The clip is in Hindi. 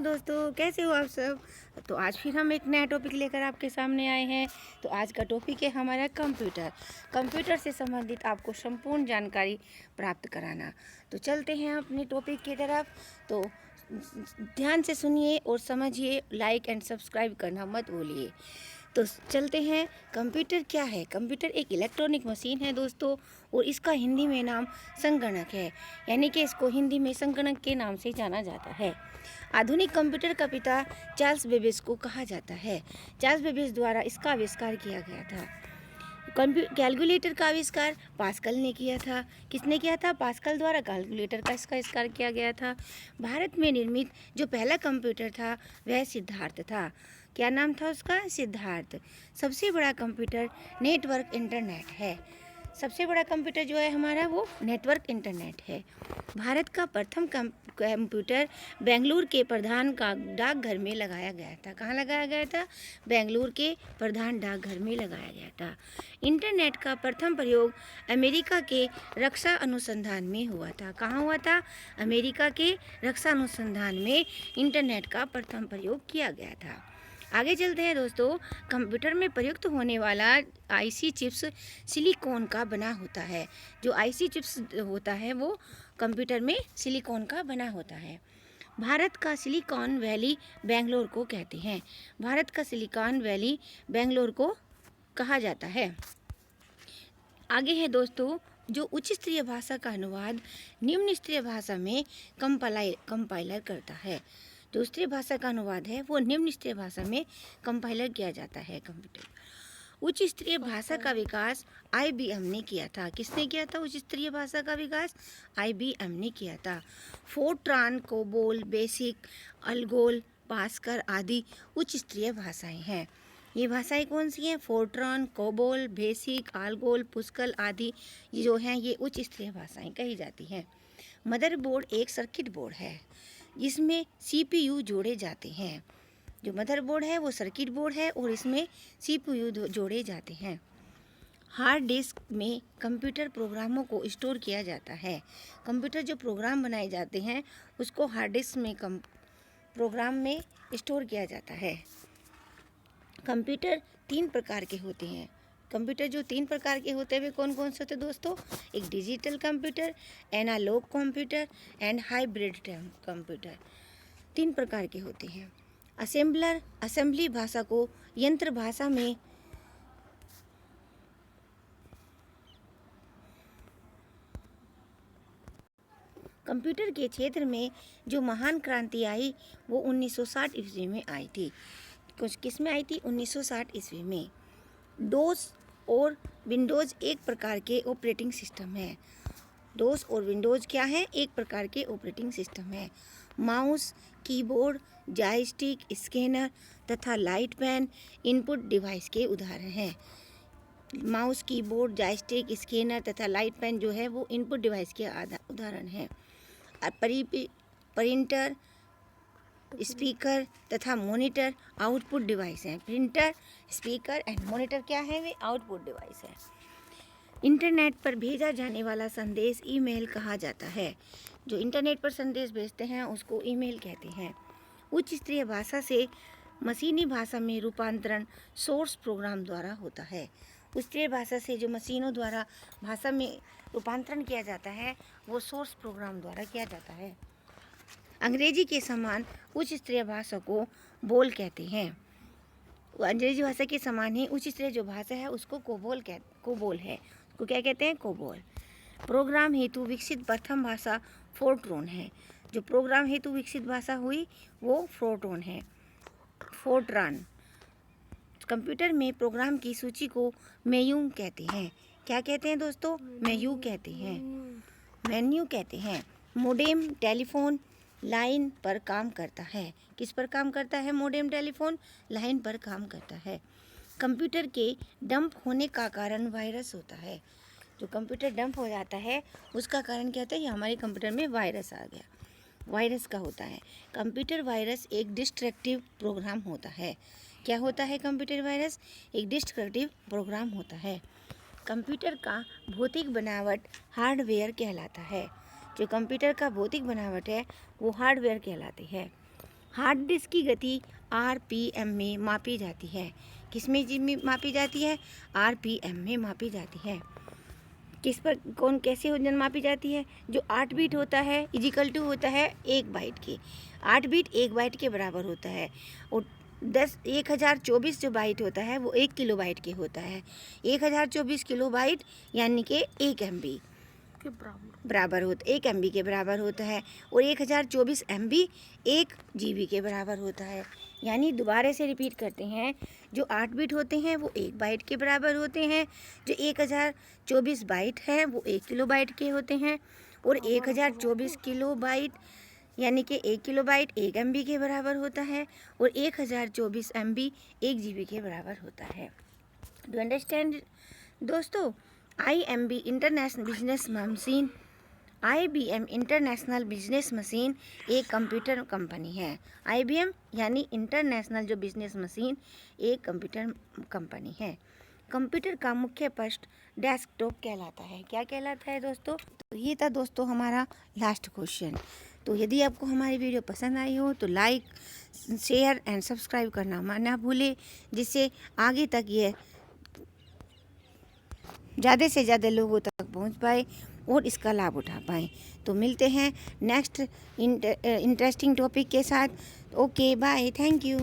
दोस्तों, कैसे हो आप सब। तो आज फिर हम एक नया टॉपिक लेकर आपके सामने आए हैं। तो आज का टॉपिक है हमारा कंप्यूटर से संबंधित आपको संपूर्ण जानकारी प्राप्त कराना। तो चलते हैं अपने टॉपिक की तरफ। तो ध्यान से सुनिए और समझिए, लाइक एंड सब्सक्राइब करना मत भूलिए। तो चलते हैं। कंप्यूटर क्या है? कंप्यूटर एक इलेक्ट्रॉनिक मशीन है दोस्तों, और इसका हिंदी में नाम संगणक है, यानी कि इसको हिंदी में संगणक के नाम से जाना जाता है। आधुनिक कंप्यूटर का पिता चार्ल्स बेबेज को कहा जाता है। चार्ल्स बेबेज द्वारा इसका आविष्कार किया गया था। कैलकुलेटर का आविष्कार पास्कल ने किया था। किसने किया था? पास्कल द्वारा कैलकुलेटर का इसका आविष्कार किया गया था। भारत में निर्मित जो पहला कंप्यूटर था वह सिद्धार्थ था। क्या नाम था उसका? सिद्धार्थ। सबसे बड़ा कंप्यूटर नेटवर्क इंटरनेट है। सबसे बड़ा कंप्यूटर जो है हमारा वो नेटवर्क इंटरनेट है। भारत का प्रथम कंप्यूटर बेंगलुरु के प्रधान का डाकघर में लगाया गया था। कहाँ लगाया गया था? बेंगलुरु के प्रधान डाकघर में लगाया गया था। इंटरनेट का प्रथम प्रयोग अमेरिका के रक्षा अनुसंधान में हुआ था। कहाँ हुआ था? अमेरिका के रक्षा अनुसंधान में इंटरनेट का प्रथम प्रयोग किया गया था। आगे चलते हैं दोस्तों। कंप्यूटर में प्रयुक्त होने वाला आईसी चिप्स सिलिकॉन का बना होता है। जो आईसी चिप्स होता है वो कंप्यूटर में सिलिकॉन का बना होता है। भारत का सिलिकॉन वैली बेंगलोर को कहते हैं। भारत का सिलिकॉन वैली बेंगलोर को कहा जाता है। आगे है दोस्तों, जो उच्च स्तरीय भाषा का अनुवाद निम्न स्तरीय भाषा में कंपाइलर करता है। जो स्तरीय भाषा का अनुवाद है वो निम्न स्तरीय भाषा में कंपाइलर किया जाता है कंप्यूटर। उच्च स्तरीय भाषा का विकास IBM ने किया था। किसने किया था उच्च स्तरीय भाषा का विकास? IBM ने किया था। फोर्ट्रान, कोबोल, बेसिक, अलगोल, पास्कल आदि उच्च स्तरीय भाषाएं हैं। ये भाषाएं कौन सी हैं? फोर्ट्रान, कोबोल, बेसिक, अलगोल, पास्कल आदि जो हैं ये उच्च स्तरीय भाषाएं कही जाती हैं। मदरबोर्ड एक सर्किट बोर्ड है जिसमें CPU जोड़े जाते हैं। जो मदरबोर्ड है वो सर्किट बोर्ड है और इसमें CPU जोड़े जाते हैं। हार्ड डिस्क में कंप्यूटर प्रोग्रामों को स्टोर किया जाता है। कंप्यूटर जो प्रोग्राम बनाए जाते हैं उसको हार्ड डिस्क में प्रोग्राम में स्टोर किया जाता है। कंप्यूटर 3 प्रकार के होते हैं। कंप्यूटर जो 3 प्रकार के होते हैं वे कौन कौन से होते हैं दोस्तों? एक digital computer, analog computer and hybrid computer. 3 प्रकार के होते हैं। असेंबलर असेंबली भाषा को यंत्र भाषा में कंप्यूटर के क्षेत्र में जो महान क्रांति आई वो 1960 ईस्वी में आई थी। किस में आई थी? 1960 ईस्वी में। डोस और विंडोज़ एक प्रकार के ऑपरेटिंग सिस्टम है। डोस और विंडोज़ क्या है? एक प्रकार के ऑपरेटिंग सिस्टम है। माउस, कीबोर्ड, जॉयस्टिक, स्कैनर तथा लाइट पेन इनपुट डिवाइस के उदाहरण हैं। माउस, कीबोर्ड, जॉयस्टिक, स्कैनर तथा लाइट पेन जो है वो इनपुट डिवाइस के उदाहरण हैं। प्रिंटर, स्पीकर तथा मॉनिटर आउटपुट डिवाइस हैं। प्रिंटर, स्पीकर एंड मॉनिटर क्या है? वे आउटपुट डिवाइस है। इंटरनेट पर भेजा जाने वाला संदेश ईमेल कहा जाता है। जो इंटरनेट पर संदेश भेजते हैं उसको ईमेल कहते हैं। उच्च स्तरीय भाषा से मशीनी भाषा में रूपांतरण सोर्स प्रोग्राम द्वारा होता है। उच्च स्तरीय भाषा से जो मशीनों द्वारा भाषा में रूपांतरण किया जाता है वो सोर्स प्रोग्राम द्वारा किया जाता है। अंग्रेजी के समान उच्च स्तरीय भाषा को बोल कहते हैं। अंग्रेजी भाषा के समान ही उच्च स्तरीय जो भाषा है उसको कोबोल है। उसको क्या कहते हैं? कोबोल। प्रोग्राम हेतु विकसित प्रथम भाषा फोर्ट्रॉन है। जो प्रोग्राम हेतु विकसित भाषा हुई वो फोर्ट्रॉन है। फोर्ट्रान। कंप्यूटर में प्रोग्राम की सूची को मेन्यू कहते हैं। क्या कहते हैं दोस्तों? मेन्यू कहते हैं। मेन्यू कहते हैं। मोडेम टेलीफोन लाइन पर काम करता है। किस पर काम करता है? मोडेम टेलीफोन लाइन पर काम करता है। कंप्यूटर के डंप होने का कारण वायरस होता है। जो कंप्यूटर डंप हो जाता है उसका कारण क्या होता है? हमारे कंप्यूटर में वायरस आ गया, वायरस का होता है। कंप्यूटर वायरस एक डिस्ट्रक्टिव प्रोग्राम होता है। क्या होता है? कंप्यूटर वायरस एक डिस्ट्रक्टिव प्रोग्राम होता है। कंप्यूटर का भौतिक बनावट हार्डवेयर कहलाता है। जो कंप्यूटर का भौतिक बनावट है वो हार्डवेयर कहलाती है। हार्ड डिस्क की गति आरपीएम में मापी जाती है। किस में जी में मापी जाती है? आरपीएम में मापी जाती है। किस पर कौन कैसे वजन मापी जाती है? जो 8 बीट होता है इजिकल टू होता है 1 बाइट के। 8 बीट 1 बाइट के बराबर होता है और 1024 जो बाइट होता है वो 1 किलो बाइट के होता है। 1024 किलो बाइट यानी कि 1 MB के बराबर होता 1 MB के बराबर होता है और 1024 MB 1 GB के बराबर होता है। यानी दोबारा से रिपीट करते हैं, जो 8 बिट होते हैं वो 1 बाइट के बराबर होते हैं, जो 1024 बाइट है वो 1 किलो बाइट के होते हैं और 1024 किलो बाइट यानी कि 1 किलो बाइट 1 MB के बराबर होता है और 1024 MB 1 GB के बराबर होता है। डू अंडरस्टैंड दोस्तों? IMB international business machine, IBM international business machine एक कंप्यूटर कंपनी है। IBM यानी इंटरनेशनल जो बिजनेस मशीन एक कंप्यूटर कंपनी है। कंप्यूटर का मुख्य पृष्ठ डेस्कटॉप कहलाता है। क्या कहलाता है दोस्तों? तो ये था दोस्तों हमारा लास्ट क्वेश्चन। तो यदि आपको हमारी वीडियो पसंद आई हो तो लाइक, शेयर एंड सब्सक्राइब करना ना भूलें, जिससे आगे तक ये ज़्यादा से ज़्यादा लोगों तक पहुंच पाए और इसका लाभ उठा पाएँ। तो मिलते हैं नेक्स्ट इंटरेस्टिंग टॉपिक के साथ। Okay bye, thank you.